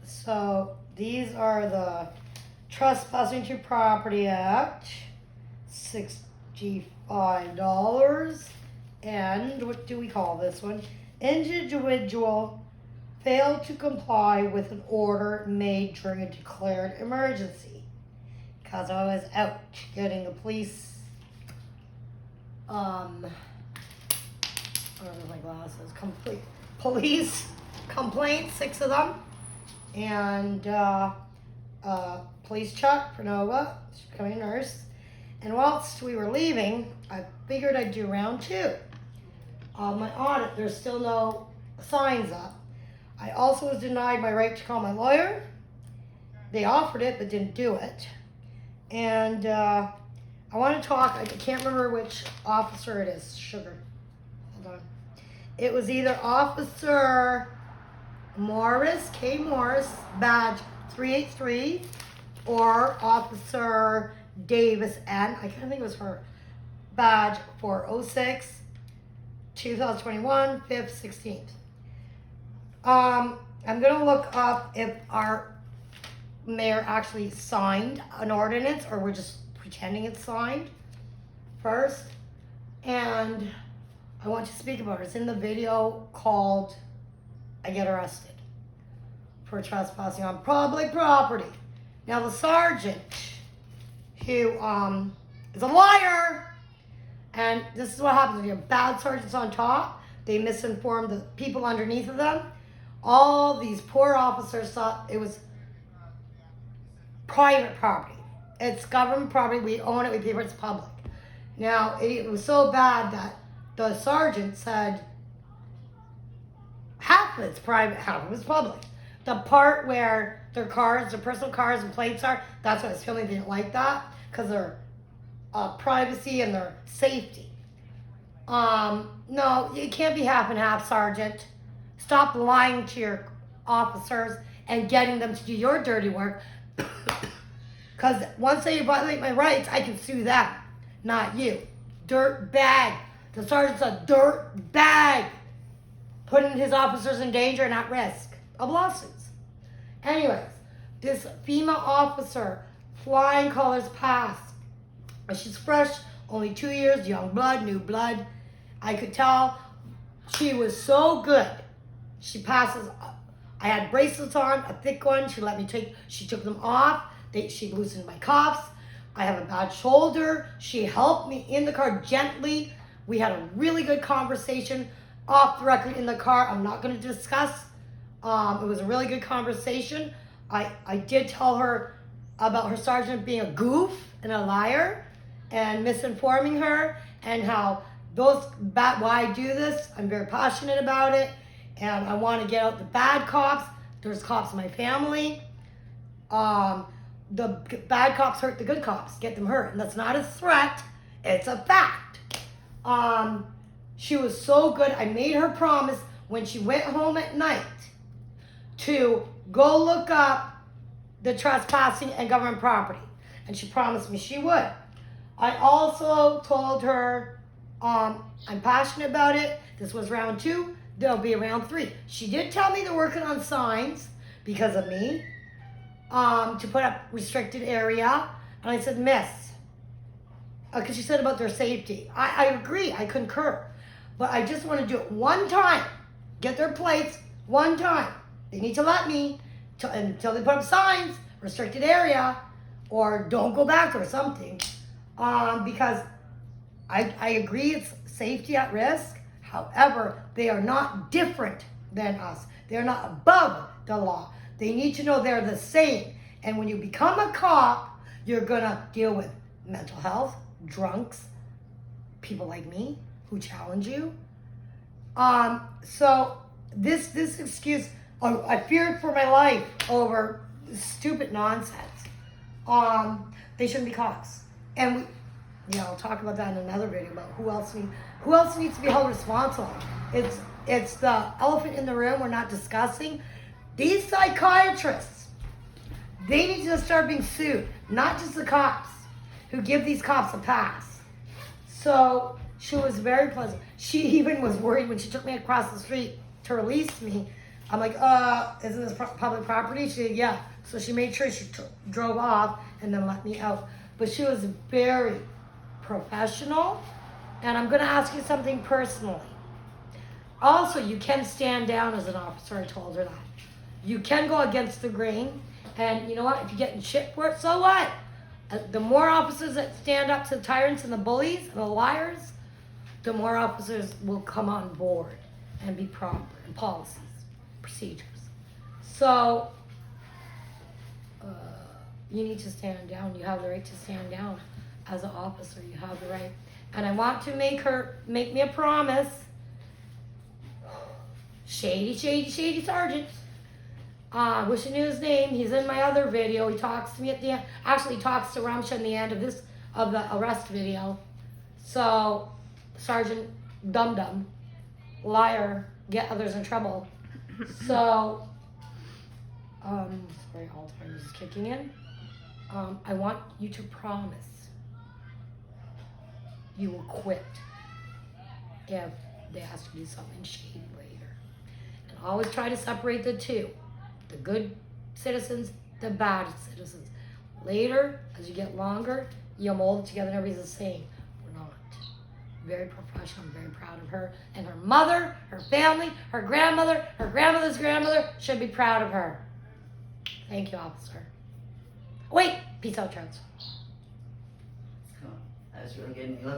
So these are the Trespassing to Property Act, $65. And what do we call this one? Individual failed to comply with an order made during a declared emergency. Because I was out getting the police, where are my glasses? Police complaints, 6 of them. And police check for Nova, she's becoming a nurse. And whilst we were leaving, I figured I'd do round 2. On my audit, there's still no signs up. I also was denied my right to call my lawyer. They offered it, but didn't do it. And I want to talk, I can't remember which officer it is. Sugar. Hold on. It was either Officer Morris, K. Morris, badge 383, or Officer Davis N. I can't think it was her. Badge 406, 2021, 5th, 16th. I'm going to look up if our mayor actually signed an ordinance or we're just pretending it's signed first. And I want to speak about it. It's in the video called I Get Arrested for Trespassing on Public Property. Now the sergeant, who is a liar, and this is what happens when you have bad sergeants on top. They misinform the people underneath of them. All these poor officers thought it was private property. It's government property. We own it. We pay for it. It's public. Now, it was so bad that the sergeant said half of it's private, half of it's public. The part where their cars, their personal cars and plates are, that's what I was filming. They didn't like that because their privacy and their safety. No, it can't be half and half, Sergeant. Stop lying to your officers and getting them to do your dirty work. Because once they violate my rights, I can sue them, not you. Dirt bag. The sergeant's a dirt bag, putting his officers in danger and at risk of lawsuits. Anyways, this female officer, flying colors past. She's fresh, only 2 years, young blood, new blood. I could tell she was so good. She passes. I had bracelets on, a thick one. She took them off. She loosened my cuffs. I have a bad shoulder. She helped me in the car gently. We had a really good conversation off the record in the car. I'm not going to discuss. It was a really good conversation. I did tell her about her sergeant being a goof and a liar and misinforming her, and how why I do this. I'm very passionate about it, and I want to get out the bad cops. There's cops in my family. The bad cops hurt the good cops, get them hurt, and that's not a threat. It's a fact. She was so good. I made her promise when she went home at night to go look up the trespassing and government property, and she promised me she would. I also told her I'm passionate about it. This was round 2. There'll be a round 3. She did tell me they're working on signs because of me to put up restricted area, and I said, Miss, because she said about their safety. I agree. I concur. But I just want to do it one time. Get their plates one time. They need to let me until they put up signs, restricted area, or don't go back or something. Because I agree it's safety at risk. However, they are not different than us. They are not above the law. They need to know they're the same. And when you become a cop, you're going to deal with mental health, drunks, people like me who challenge you. So this excuse, I feared for my life over stupid nonsense. They shouldn't be cops. And I'll talk about that in another video about who else needs to be held responsible. It's the elephant in the room we're not discussing. These psychiatrists, they need to start being sued, not just the cops who give these cops a pass. So she was very pleasant. She even was worried when she took me across the street to release me I'm like, isn't this public property? She said, yeah. So she made sure she drove off and then let me out. But she was very professional. And I'm going to ask you something personally. Also, you can stand down as an officer. I told her that. You can go against the grain. And you know what? If you get in shit for it, so what? The more officers that stand up to the tyrants and the bullies and the liars, the more officers will come on board and be proper in policies, procedures. So, you need to stand down. You have the right to stand down as an officer. You have the right. And I want to make me a promise. Shady sergeant. Wish I knew his name. He's in my other video. He talks to me at the end. Actually, he talks to Ramsha in the end of the arrest video. So, Sergeant Dum Dum, liar, get others in trouble. So, sorry, Alzheimer's is kicking in. I want you to promise you will quit if they ask you to do something shady later. And always try to separate the two. The good citizens, the bad citizens. Later, as you get longer, you mold it together and everybody's the same. We're not. Very professional. I'm very proud of her. And her mother, her family, her grandmother's grandmother should be proud of her. Thank you, officer. Wait! Peace out, Charles. That's really good.